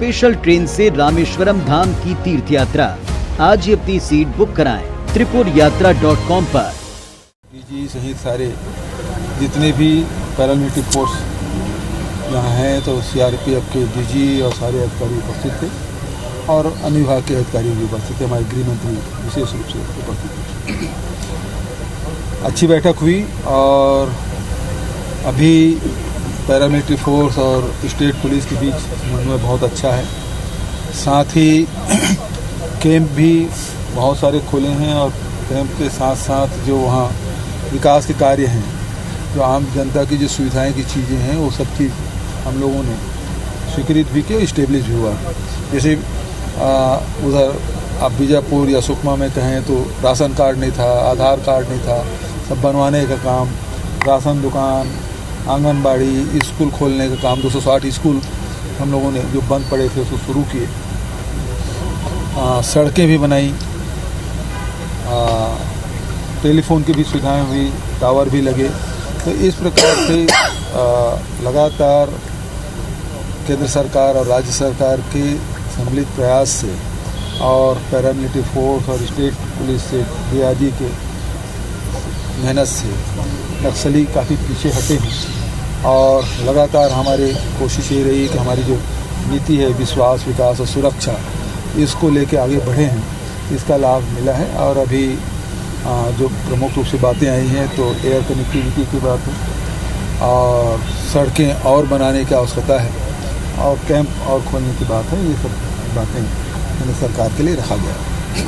Special train से रामेश्वरम धाम की तीर्थ यात्रा। आज ही अपनी सीट बुक कराएं त्रिपुरयात्रा.com पर। डीजी सहित सारे जितने भी पैरामिलिट्री फोर्स यहाँ हैं तो सीआरपीएफ के डीजी और सारे अधिकारी उपस्थित थे और अन्य विभाग के अधिकारी भी उपस्थित थे। हमारे गृह मंत्री विशेष रूप से उपस्थित थे। अच्छी बैठक हुई और अभी पैरामिलिट्री फोर्स और स्टेट पुलिस के बीच समन्वय बहुत अच्छा है। साथ ही कैंप भी बहुत सारे खुले हैं और कैंप के साथ साथ जो वहाँ विकास के कार्य हैं, जो आम जनता की जो सुविधाएं की चीज़ें हैं, वो सब चीज़ हम लोगों ने स्वीकृत भी की और इस्टेब्लिश भी हुआ। जैसे उधर आप बीजापुर या सुकमा में कहें तो राशन कार्ड नहीं था, आधार कार्ड नहीं था, सब बनवाने का काम, राशन दुकान, आंगनबाड़ी, स्कूल खोलने का काम, 260 स्कूल हम लोगों ने जो बंद पड़े थे उसको शुरू किए। सड़कें भी बनाई, टेलीफोन की भी सुविधाएं हुई, टावर भी लगे। तो इस प्रकार से लगातार केंद्र सरकार और राज्य सरकार के सम्मिलित प्रयास से और पैरामिलिट्री फोर्स और स्टेट पुलिस से, डीआईजी के मेहनत से नक्सली काफ़ी पीछे हटे हैं और लगातार हमारी कोशिश ये रही कि हमारी जो नीति है विश्वास, विकास और सुरक्षा, इसको लेके आगे बढ़े हैं। इसका लाभ मिला है और अभी जो प्रमुख रूप से बातें आई हैं तो एयर कनेक्टिविटी की बात है और सड़कें और बनाने की आवश्यकता है और कैंप और खोलने की बात है। ये सब बातें केंद्र सरकार के लिए रखा गया।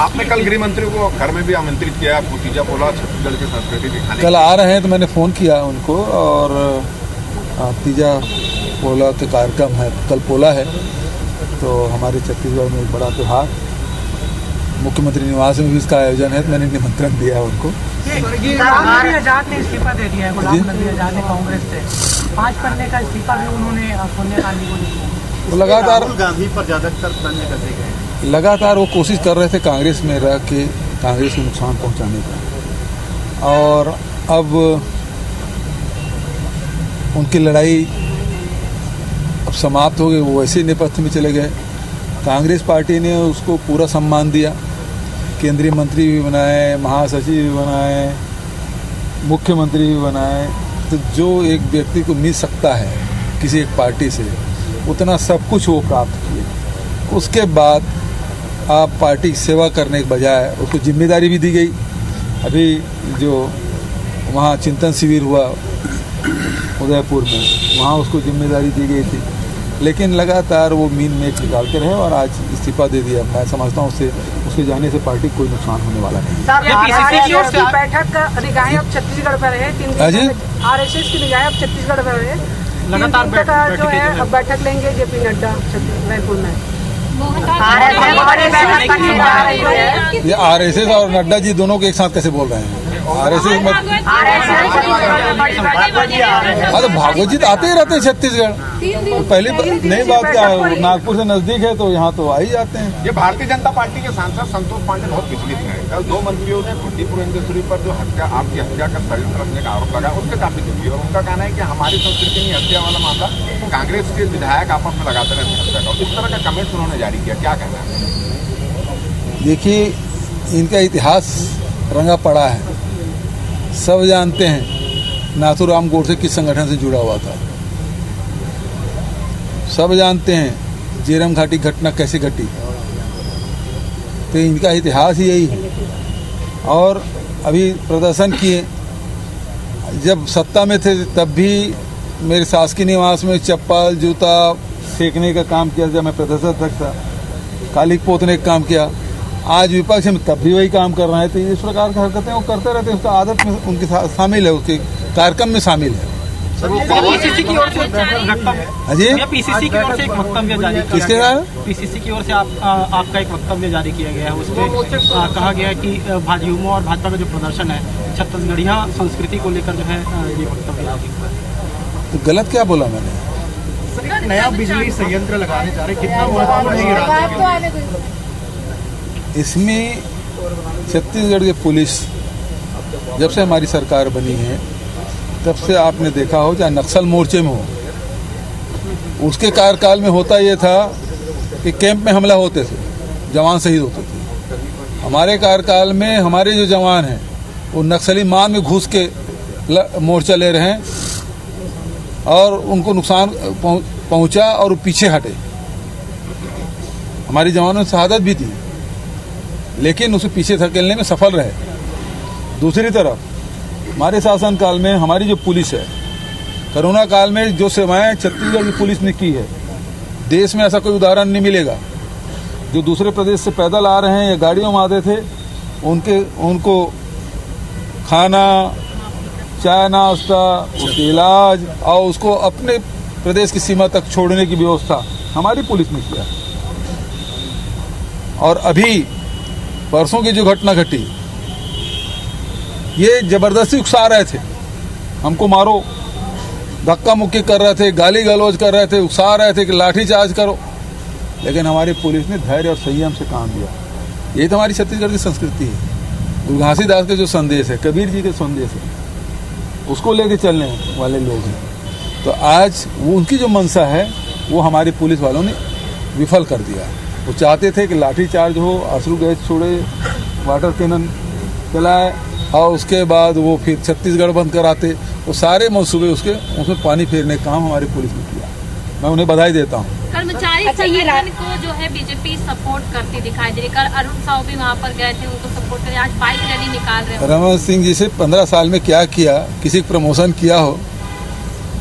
आपने कल गृह मंत्री को घर में भी आमंत्रित किया, तीजा पोला छत्तीसगढ़ की संस्कृति दिखाने। कल आ रहे हैं तो मैंने फ़ोन किया उनको और तीजा पोला का कार्यक्रम है, कल पोला है तो हमारे छत्तीसगढ़ में एक बड़ा त्यौहार, मुख्यमंत्री निवास में भी इसका आयोजन है तो मैंने निमंत्रण दिया है उनको। गुलाम नबी आजाद ने इस्तीफा दे दिया है। गुलाम नबी आजाद ने कांग्रेस से 5 पन्ने का इस्तीफा भी उन्होंने सोनिया गांधी को दिया। तो लगातार गांधी पर ज़्यादातर पन्ने कर गए। लगातार वो कोशिश कर रहे थे कांग्रेस में रह के कांग्रेस को नुकसान पहुंचाने का, और अब उनकी लड़ाई अब समाप्त हो गई। वो वैसे ही नेपथ्य में चले गए। कांग्रेस पार्टी ने उसको पूरा सम्मान दिया, केंद्रीय मंत्री भी बनाए, महासचिव भी बनाए, मुख्यमंत्री भी बनाए। तो जो एक व्यक्ति को मिल सकता है किसी एक पार्टी से, उतना सब कुछ वो प्राप्त किए। उसके बाद आप पार्टी की सेवा करने के बजाय उसको जिम्मेदारी भी दी गई। अभी जो वहाँ चिंतन शिविर हुआ उदयपुर में, वहाँ उसको जिम्मेदारी दी गई थी, लेकिन लगातार वो मीन मेच निकालते रहे और आज इस्तीफा दे दिया। मैं समझता हूँ उसके जाने से पार्टी को कोई नुकसान होने वाला नहीं। बैठक का निगाहें अब छत्तीसगढ़ पर है। 3 दिन आरएसएस की निगाहें अब छत्तीसगढ़ पर है। लगातार जो है अब बैठक लेंगे जेपी नड्डा रायपुर में। ये आरएसएस और नड्डा जी दोनों के एक साथ कैसे बोल रहे हैं? आरएसएस मत, तो भागवत जी आते ही रहते हैं छत्तीसगढ़। पहली नई बात क्या है, नागपुर से नजदीक है तो यहाँ तो आ ही जाते हैं। ये भारतीय जनता पार्टी के सांसद संतोष पांडे बहुत विचलित हैं। कल 2 मंत्रियों ने खुट्टी पुरंदेश्वरी पर जो आपकी हत्या का षड्यंत्र रचने का आरोप लगा, उससे काफी दुखी और उनका कहना है कि हमारी संस्कृति में हत्या वाला मामला कांग्रेस के विधायक आपस में लगाते रहते हैं हत्या का। इस तरह का कमेंट्स उन्होंने जारी किया, क्या कहना है? देखिए, इनका इतिहास रंगा पड़ा है, सब जानते हैं नाथूराम गोडसे किस संगठन से जुड़ा हुआ था, सब जानते हैं जेरम घाटी घटना कैसे घटी। तो इनका इतिहास ही यही है। और अभी प्रदर्शन किए, जब सत्ता में थे तब भी मेरे शासकीय निवास में चप्पल जूता फेंकने का काम किया जब मैं प्रदर्शक था, काली पोतने का काम किया। आज विपक्ष में तब भी वही काम कर रहे हैं। तो इस प्रकार की हरकतें वो करते रहते हैं, उसका आदत में उनके शामिल है, उसके कार्यक्रम में शामिल है। पीसीसी की ओर से पीसीसी की ओर से एक वक्तव्य जारी किसके द्वारा? पीसीसी की ओर से आपका एक वक्तव्य जारी किया गया है। उसमें कहा गया है कि भाजयुमो और भाजपा का जो प्रदर्शन है छत्तीसगढ़िया संस्कृति को लेकर जो है ये वक्तव्य जारी हुआ है। तो गलत क्या बोला मैंने? नया बिजली संयंत्र लगाने जा रहे, कितना महत्वपूर्ण है? इसमें छत्तीसगढ़ की पुलिस जब से हमारी सरकार बनी है तब से आपने देखा हो, चाहे नक्सल मोर्चे में हो, उसके कार्यकाल में होता ये था कि कैंप में हमला होते थे, जवान शहीद होते थे। हमारे कार्यकाल में हमारे जो जवान हैं वो नक्सली मान में घुस के मोर्चा ले रहे हैं और उनको नुकसान पहुंचा और वो पीछे हटे। हमारे जवानों ने शहादत भी दी, लेकिन उसे पीछे धकेलने में सफल रहे। दूसरी तरफ हमारे शासनकाल में हमारी जो पुलिस है, कोरोना काल में जो सेवाएं छत्तीसगढ़ की पुलिस ने की है, देश में ऐसा कोई उदाहरण नहीं मिलेगा। जो दूसरे प्रदेश से पैदल आ रहे हैं या गाड़ियों में आते थे, उनको खाना, चाय नाश्ता, उसके इलाज और उसको अपने प्रदेश की सीमा तक छोड़ने की व्यवस्था हमारी पुलिस ने किया। और अभी परसों की जो घटना घटी, ये जबरदस्ती उकसा रहे थे, हमको मारो, धक्का मुक्की कर रहे थे, गाली गलौज कर रहे थे, उकसा रहे थे कि लाठी चार्ज करो, लेकिन हमारी पुलिस ने धैर्य और संयम से काम लिया। यही तो हमारी छत्तीसगढ़ की संस्कृति है। गुरु घासीदास के जो संदेश है, कबीर जी के संदेश है, उसको लेके चलने वाले लोग हैं। तो आज वो उनकी जो मंशा है वो हमारी पुलिस वालों ने विफल कर दिया। वो चाहते थे कि लाठी चार्ज हो, आंसू गैस छोड़े, वाटर कैनन चलाए और उसके बाद वो फिर छत्तीसगढ़ बंद कराते। वो सारे मंसूबे उसमें पानी फेरने का काम हमारी पुलिस ने किया। मैं उन्हें बधाई देता हूँ। कर्मचारी संगठन को जो है बीजेपी सपोर्ट करती दिखाई दे रही। कल अरुण साहू भी वहाँ पर गए थे, उनको सपोर्ट करें, आज बाइक रैली निकाल रहे हैं। रमन सिंह जी से 15 साल में क्या किया, किसी का प्रमोशन किया हो,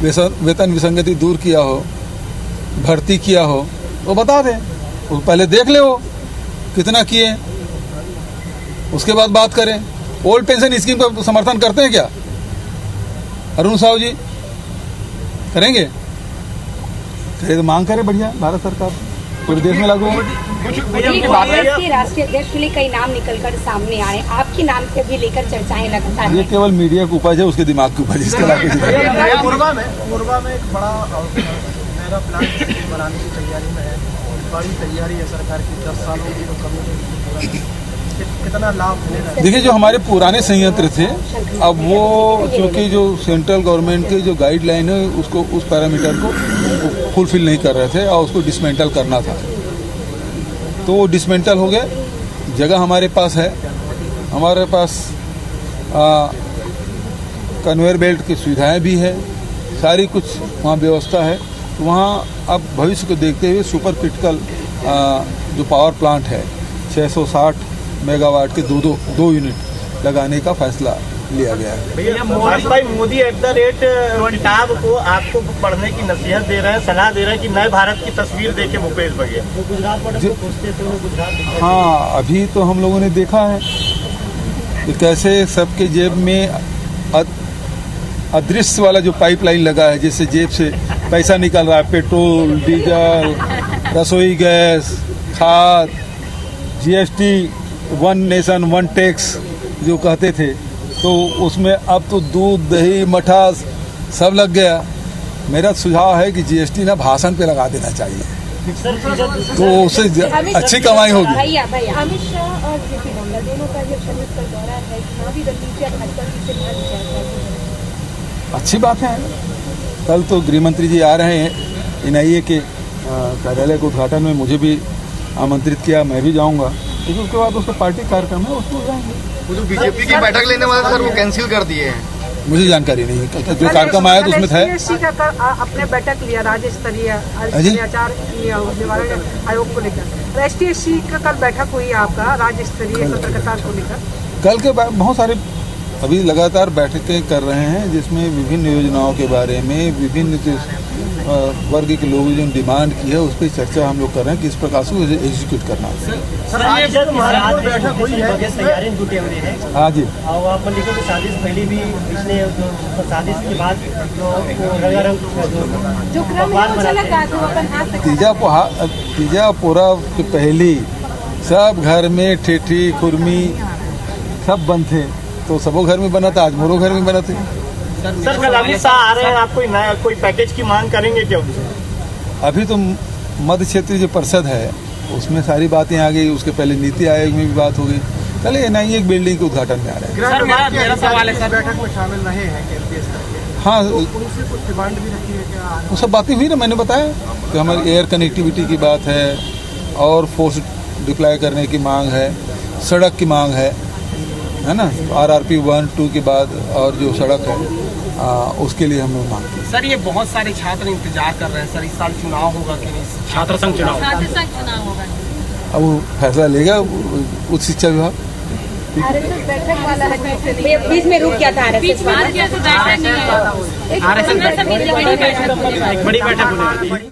वेतन विसंगति दूर किया हो, भर्ती किया हो, तो बता दें। वो पहले देख ले वो कितना किए, उसके बाद बात करें। ओल्ड पेंशन स्कीम का समर्थन करते हैं क्या अरुण साहू जी? करेंगे? करे तो मांग करे बढ़िया, भारत सरकार पूरे देश में लागू हो। कांग्रेस के राष्ट्रीय अध्यक्ष के लिए कई नाम निकलकर सामने आए, आपके नाम से भी लेकर चर्चाएं लगातार। ये केवल मीडिया की उपज है, उसके दिमाग की उपज है, इसके अलावा मुरबा में एक बड़ा नया प्लांट बनाने की तैयारी में है, बड़ी तैयारी है सरकार की, 10 सालों की तो कमी। कितना लाभ मिलेगा? देखिए, जो हमारे पुराने संयंत्र थे, अब वो चूंकि जो सेंट्रल गवर्नमेंट के जो गाइडलाइन है उसको, उस पैरामीटर को फुलफिल नहीं कर रहे थे और उसको डिसमेंटल करना था, तो वो डिसमेंटल हो गया। जगह हमारे पास है, हमारे पास कन्वेयर बेल्ट की सुविधाएं भी है, सारी कुछ वहाँ व्यवस्था है। तो वहाँ अब भविष्य को देखते हुए सुपर क्रिटिकल जो पावर प्लांट है 660 मेगावाट के दो यूनिट लगाने का फैसला लिया गया है। भैया मोदी किताब को आपको पढ़ने की नसीहत दे रहे हैं, सलाह दे रहे हैं कि नए भारत की तस्वीर देखे भूपेश बघेल। हाँ, अभी तो हम लोगों ने देखा है कि कैसे सबके जेब में अदृश्य वाला जो पाइपलाइन लगा है, जिससे जेब से पैसा निकल रहा है, पेट्रोल, डीजल, रसोई गैस, खाद, GST, one nation one tax जो कहते थे, तो उसमें अब तो दूध, दही, मठा सब लग गया। मेरा सुझाव है कि जीएसटी ना भाषण पे लगा देना चाहिए, तो उससे अच्छी कमाई होगी। अमित शाह और जेपी नड्डा दोनों का जो छत्तीसगढ़ दौरा है, चुनावी रणनीति और भाजपा की अच्छी बात है। कल तो गृहमंत्री जी आ रहे हैं, एनआईए के कार्यालय के उद्घाटन में मुझे भी आमंत्रित किया, मैं भी जाऊंगा, लेकिन उसके बाद उसका पार्टी कार्यक्रम है, उसमें जाएंगे। वो जो बीजेपी की बैठक लेने वाले सर, वो कैंसिल कर दिए हैं। मुझे जानकारी नहीं है, जो कार्यक्रम आया तो उसमें था। अपने बैठक लिया राज्य स्तरीय आचार निवारण आयोग को लेकर, एसटी का कल बैठक हुई आपका राज्य स्तरीय सतर्कता को लेकर। कल के बहुत सारे अभी लगातार बैठकें कर रहे हैं, जिसमें विभिन्न योजनाओं के बारे में, विभिन्न वर्ग के लोगों ने जो डिमांड की है उस पर चर्चा हम लोग कर रहे हैं कि इस प्रकार से उसे एग्जीक्यूट करना है। सर, बैठक हुई है, तैयारी जुटे हुए हैं। हाँ जी, और आप मल्लिका की साजिश पहले भी, पिछले साजिश के बाद तीजापुरा के पहली सब घर में ठेठी खुरमी सब बंद थे, तो सबों घर में बना था, आज मोरो घर में बना थे। सर, कल अमित शाह आ रहे हैं, आप कोई पैकेज की मांग करेंगे क्या? अभी तो मध्य क्षेत्रीय जो परिषद है उसमें सारी बातें आ गई, उसके पहले नीति आयोग में भी बात हो गई। कल एनआईए एक बिल्डिंग के उद्घाटन में आ रहा है। सर, मेरा सवाल है, सर बैठक में शामिल रहे हैं, हाँ, उनसे कुछ डिमांड भी रखी है क्या? वो सब बातें हुई ना, मैंने बताया कि हमारी एयर कनेक्टिविटी की बात है, और फोर्स डिप्लॉय करने की मांग है, सड़क की मांग है ना, RRP 1-2 के बाद और जो सड़क है उसके लिए हम लोग मांगते हैं। सर, ये बहुत सारे छात्र इंतजार कर रहे हैं सर, इस साल चुनाव होगा कि नहीं? छात्र संघ चुनाव होगा। अब वो फैसला लेगा उच्च शिक्षा विभाग। बैठक वाला है, बीच में रुक गया था बीच में बैठक नहीं है। आरएसएस बड़ी बैठक होने वाली है।